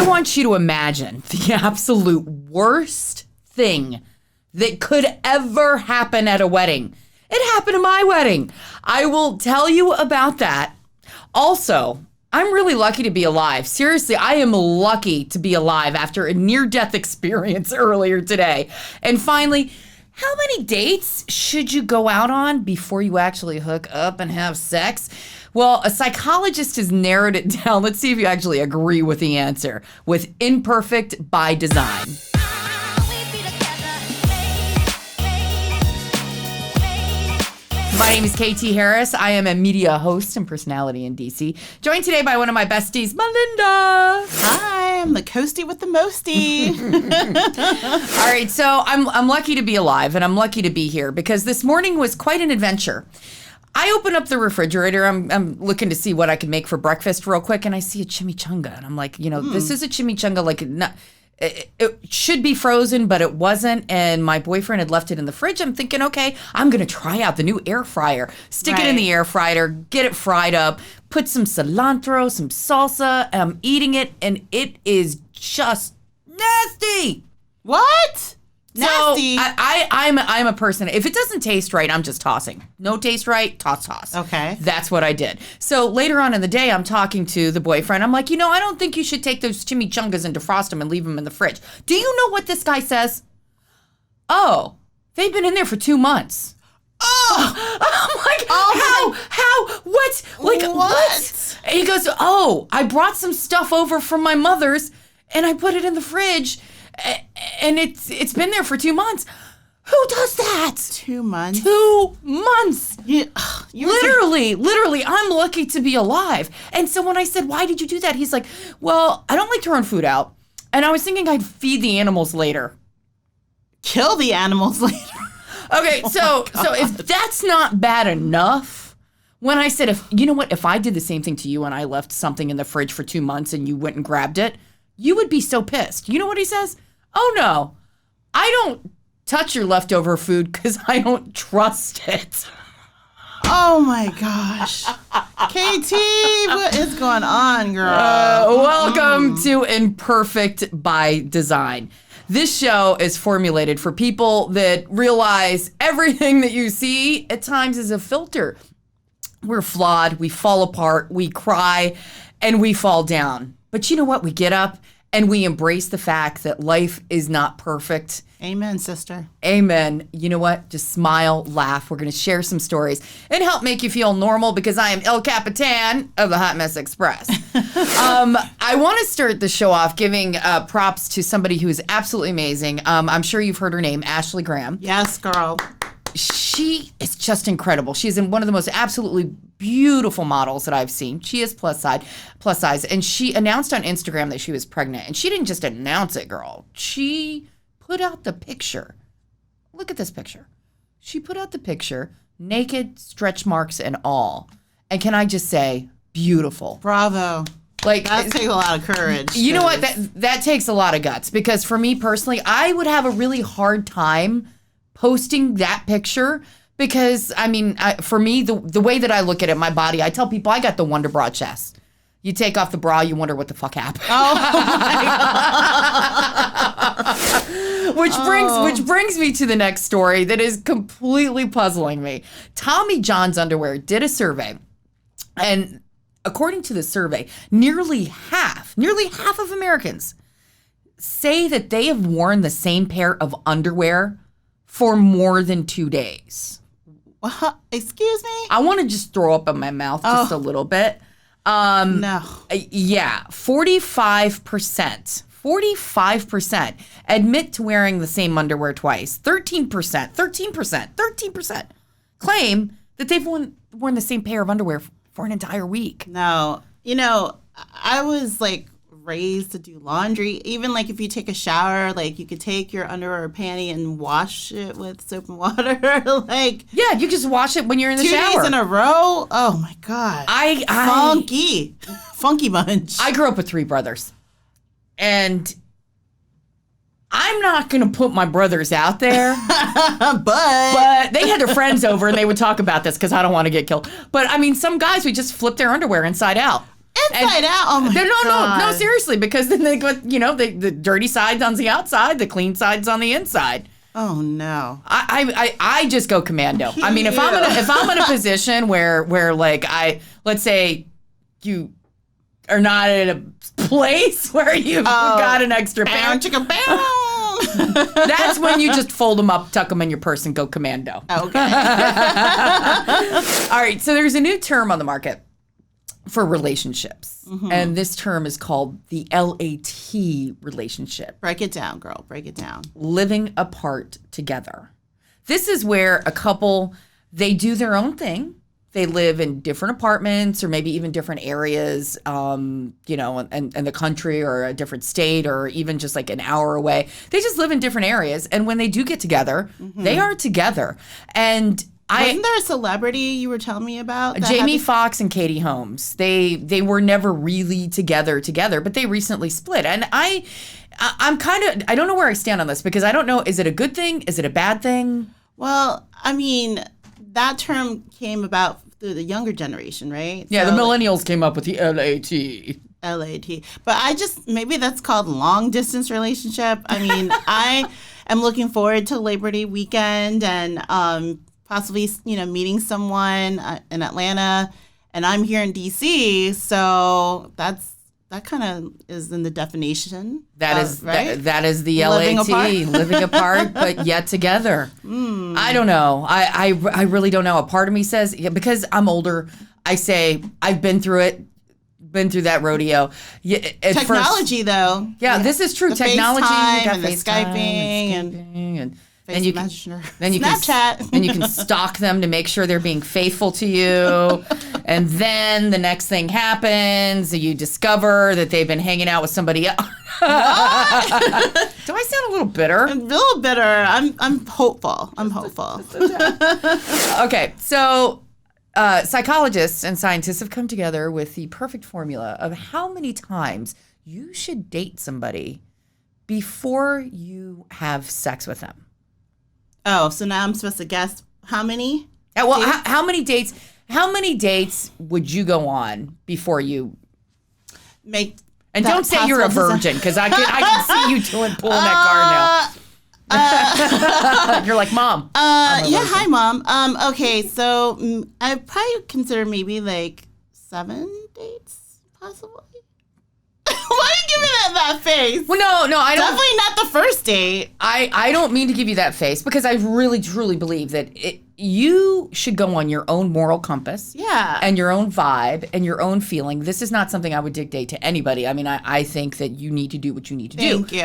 I want you to imagine the absolute worst thing that could ever happen at a wedding. It happened at my wedding. I will tell you about that. Also, I'm really lucky to be alive. Seriously, I am lucky to be alive after a near-death experience earlier today. And finally, how many dates should you go out on before you actually hook up and have sex? Well, a psychologist has narrowed it down. Let's see if you actually agree with the answer. With Imperfect by Design. My name is KT Harris. I am a media host and personality in DC. Joined today by one of my besties, Melinda. Hi, I'm the coastie with the mostie. All right, so I'm lucky to be alive and I'm lucky to be here because this morning was quite an adventure. I open up the refrigerator. I'm looking to see what I can make for breakfast real quick, and I see a chimichanga, and I'm like, this is a chimichanga. Like, it should be frozen, but it wasn't, and my boyfriend had left it in the fridge. I'm thinking, okay, I'm going to try out the new air fryer. Stick it in the air fryer, get it fried up, put some cilantro, some salsa, and I'm eating it, and it is just nasty. What? Nasty. So I'm a person, if it doesn't taste right, I'm just tossing. No taste right, toss. Okay. That's what I did. So later on in the day, I'm talking to the boyfriend. I'm like, I don't think you should take those chimichangas and defrost them and leave them in the fridge. Do you know what this guy says? Oh, they've been in there for 2 months. Oh, I'm like, how, what? Like, what? And he goes, I brought some stuff over from my mother's and I put it in the fridge. And it's been there for 2 months. Who does that? 2 months? 2 months. Literally, I'm lucky to be alive. And so when I said, why did you do that? He's like, well, I don't like throwing food out. And I was thinking I'd feed the animals later. Kill the animals later. Okay, so if that's not bad enough, when I said, if I did the same thing to you and I left something in the fridge for 2 months and you went and grabbed it, you would be so pissed. You know what he says? Oh, no, I don't touch your leftover food because I don't trust it. Oh, my gosh. KT, what is going on, girl? Welcome to Imperfect by Design. This show is formulated for people that realize everything that you see at times is a filter. We're flawed, we fall apart, we cry, and we fall down. But you know what? We get up and we embrace the fact that life is not perfect. Amen, sister. Amen. You know what? Just smile, laugh. We're going to share some stories and help make you feel normal because I am El Capitan of the Hot Mess Express. I want to start the show off giving props to somebody who is absolutely amazing. I'm sure you've heard her name, Ashley Graham. Yes, girl. She is just incredible. She's in one of the most absolutely beautiful models that I've seen. She is plus size, and she announced on Instagram that she was pregnant. And she didn't just announce it, girl. She put out the picture. Look at this picture. She put out the picture, naked, stretch marks and all. And can I just say, beautiful. Bravo. Like, that takes a lot of courage. You know what? That takes a lot of guts. Because for me personally, I would have a really hard time posting that picture because, for me, the way that I look at it, my body, I tell people I got the Wonder Bra chest. You take off the bra, you wonder what the fuck happened. Oh, my God. Which brings me to the next story that is completely puzzling me. Tommy John's Underwear did a survey, and according to the survey, nearly half of Americans say that they have worn the same pair of underwear for more than 2 days. Excuse me? I want to just throw up in my mouth just a little bit. No. Yeah, 45% admit to wearing the same underwear twice. 13% claim that they've worn the same pair of underwear for an entire week. No. I was raised to do laundry. Even if you take a shower, you could take your underwear or panty and wash it with soap and water. Yeah, you just wash it when you're in the shower. 2 days in a row. Oh my God. Funky bunch. I grew up with 3 brothers, and I'm not going to put my brothers out there, but they had their friends over and they would talk about this because I don't want to get killed. But some guys would just flip their underwear inside out. Ew! Inside out. Oh my God. No, seriously, because then they got, the dirty side's on the outside, the clean side's on the inside. Oh no. I just go commando. I mean, if I'm in a position where like let's say you are not in a place where you've got an extra pair. That's when you just fold them up, tuck them in your purse, and go commando. Okay. All right, so there's a new term on the market for relationships, and this term is called the LAT relationship. Break it down, girl. Break it down. Living apart together. This is where a couple, they do their own thing. They live in different apartments or maybe even different areas, in the country or a different state or even just like an hour away. They just live in different areas. And when they do get together, they are together. And wasn't there a celebrity you were telling me about? Jamie Foxx and Katie Holmes. They were never really together, but they recently split. And I'm kind of, I don't know where I stand on this because I don't know, is it a good thing? Is it a bad thing? Well, I mean, that term came about through the younger generation, right? Yeah, the millennials came up with the LAT. But maybe that's called long distance relationship. I mean, I am looking forward to Labor Day weekend and possibly, meeting someone in Atlanta, and I'm here in DC, so that kind of is in the definition. Right? That is the LAT, living apart, but yet together. I don't know. I really don't know. A part of me says, because I'm older, I say I've been through it. Been through that rodeo. Technology, though. Yeah, this is true. The Technology, FaceTime you got and the Skyping and then you can Snapchat. Then you can stalk them to make sure they're being faithful to you. And then the next thing happens, you discover that they've been hanging out with somebody else. Do I sound a little bitter? A little bitter. I'm hopeful. Okay, so psychologists and scientists have come together with the perfect formula of how many times you should date somebody before you have sex with them. Oh, so now I'm supposed to guess how many? Yeah, well, how many dates? How many dates would you go on before you make? And don't say you're a virgin, because I can see you pulling that card now. You're like, Mom. Hi, Mom. Okay, so I probably consider maybe like 7 dates, possibly. Why are you giving that face? Well, no, I don't. Definitely not the first date. I don't mean to give you that face because I really, truly believe that you should go on your own moral compass. Yeah. And your own vibe and your own feeling. This is not something I would dictate to anybody. I mean, I think that you need to do what you need to do. Thank you.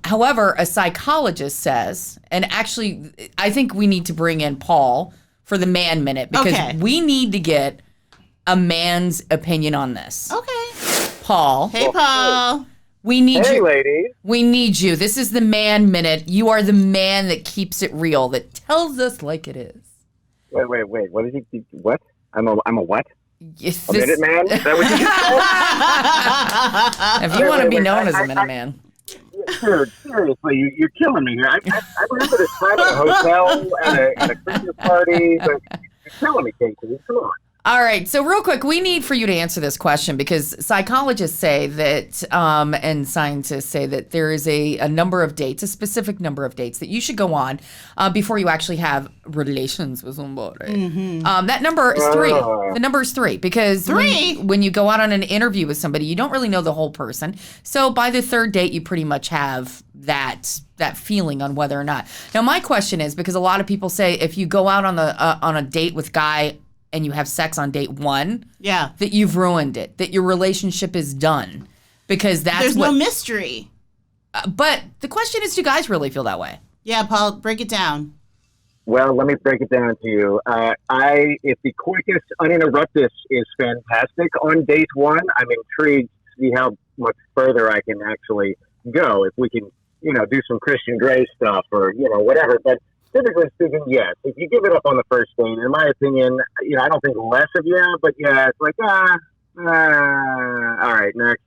However, a psychologist says, and actually, I think we need to bring in Paul for the man minute because we need to get a man's opinion on this. Okay. Paul. Hey, Paul. We need you. Hey, ladies. We need you. This is the man minute. You are the man that keeps it real, that tells us like it is. Wait. What did you? What? I'm a what? Yes, a minute man? Is that what you if you want to be known as a minute man. Seriously, you're killing me here. I remember this time at a hotel at a Christmas party, but you're killing me, Casey. Come on. All right. So real quick, we need for you to answer this question because psychologists say that, and scientists say that there is a number of dates, a specific number of dates that you should go on before you actually have relations with somebody. Mm-hmm. That number is 3. The number is 3 because when you go out on an interview with somebody, you don't really know the whole person. So by the 3rd date, you pretty much have that feeling on whether or not. Now, my question is because a lot of people say if you go out on a date with guy and you have sex on date 1, that you've ruined it, that your relationship is done, because there's no mystery. But the question is, do guys really feel that way? Yeah, Paul, break it down. Well, let me break it down to you. If the quickest uninterrupted is fantastic on date 1, I'm intrigued to see how much further I can actually go. If we can, do some Christian Grey stuff or, whatever. But typically speaking, yes. If you give it up on the first date, in my opinion, I don't think less of you, but yeah, it's like, all right, next.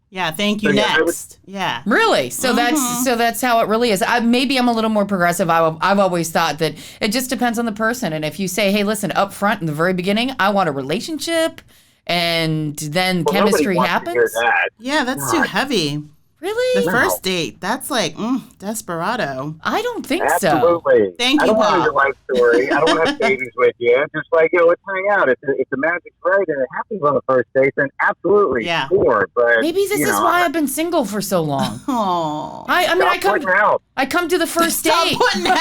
Yeah, thank you. So, next. Yeah. Really? So that's how it really is. Maybe I'm a little more progressive. I've always thought that it just depends on the person. And if you say, hey, listen, up front in the very beginning, I want a relationship and then Well, chemistry nobody wants to hear happens. that. Yeah, that's too heavy. Really? The No. first date, that's like desperado. I don't think so. Absolutely. Thank I you, don't want Paul. your life story. I don't want to have babies with you. Just like, let's hang out. If the magic's right and it happens on the first date, then absolutely, Yeah. sure. But Maybe this you is know, why I've been single for so long. Oh, I mean, stop putting out. I come to the first stop date. putting out.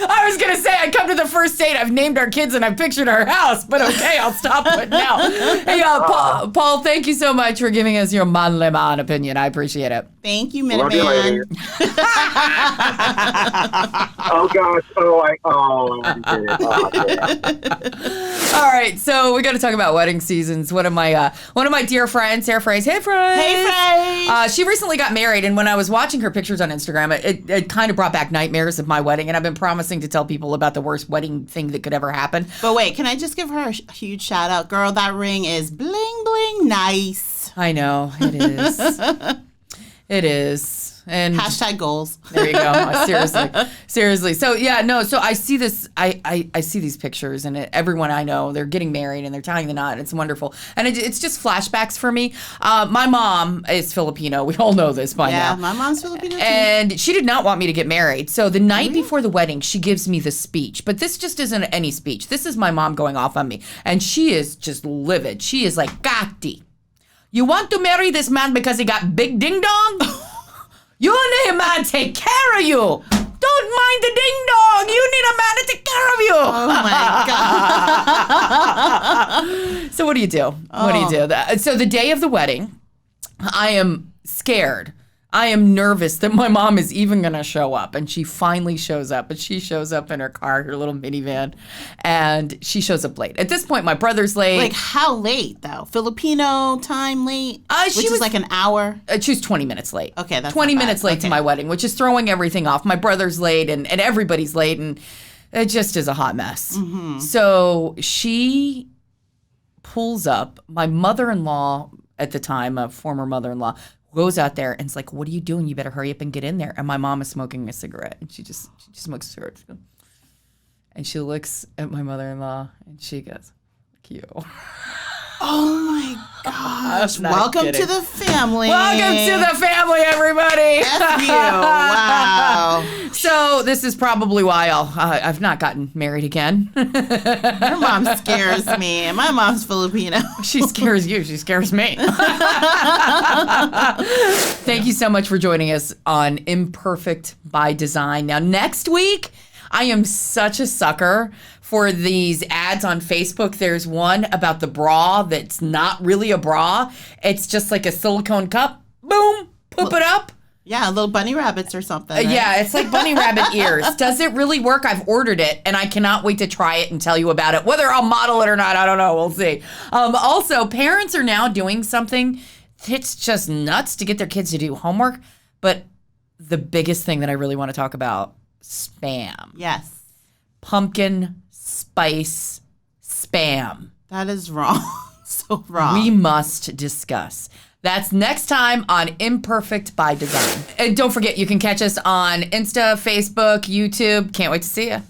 I was gonna say I come to the first date. I've named our kids and I've pictured our house, but okay, I'll stop putting out. Hey, Paul, thank you so much for giving us your man lemon opinion. I appreciate it. Thank you, Love you, ladies. Minuteman. Oh gosh. I did it. All right, so we got to talk about wedding seasons. One of my dear friends, Sarah Fraze. Hey, Fraze. Hey, Frey. She recently got married, and when I was watching her pictures on Instagram, it kind of brought back nightmares of my wedding. And I've been promising to tell people about the worst wedding thing that could ever happen. But wait, can I just give her a huge shout out? Girl, that ring is bling, bling, nice. I know it is. It is. And Hashtag goals. there you go. Seriously. So yeah, no. So I see this. I see these pictures, and everyone I know, they're getting married and they're tying the knot. It's wonderful, and it's just flashbacks for me. My mom is Filipino. We all know this by Yeah, now. my mom's Filipino too. And she did not want me to get married. So the night before the wedding, she gives me the speech. But this just isn't any speech. This is my mom going off on me, and she is just livid. She is like, "Kati, you want to marry this man because he got big ding dong? You need a man to take care of you. Don't mind the ding dong. You need a man to take care of you." Oh my God. So what do you do? What do you do? So the day of the wedding, I am scared. I am nervous that my mom is even going to show up. And she finally shows up. And she shows up in her car, her little minivan. And she shows up late. At this point, my brother's late. Like, how late, though? Filipino time late? She Which was- is like an hour? She was 20 minutes late. Okay, that's 20 not bad. minutes late to Okay. my wedding, which is throwing everything off. My brother's late and everybody's late. And it just is a hot mess. Mm-hmm. So she pulls up. My mother-in-law at the time, a former mother-in-law, goes out there and is like, "What are you doing? You better hurry up and get in there." And my mom is smoking a cigarette, and she just smokes a cigarette. And she looks at my mother-in-law and she goes, "Fuck you." Oh my gosh. not Welcome kidding. to the family. Welcome to the family, everybody. F you. Wow. So this is probably why I've not gotten married again. Your mom scares me. And my mom's Filipino. She scares you. She scares me. Thank you so much for joining us on Imperfect by Design. Now, next week, I am such a sucker for these ads on Facebook. There's one about the bra that's not really a bra. It's just like a silicone cup. Boom. Poop it up. Yeah, little bunny rabbits or something. Right? Yeah, it's like bunny rabbit ears. Does it really work? I've ordered it, and I cannot wait to try it and tell you about it. Whether I'll model it or not, I don't know. We'll see. Also, parents are now doing something that's just nuts to get their kids to do homework. But the biggest thing that I really want to talk about, spam. Yes. Pumpkin spice spam. That is wrong. So wrong. We must discuss. That's next time on Imperfect by Design. And don't forget, you can catch us on Insta, Facebook, YouTube. Can't wait to see you.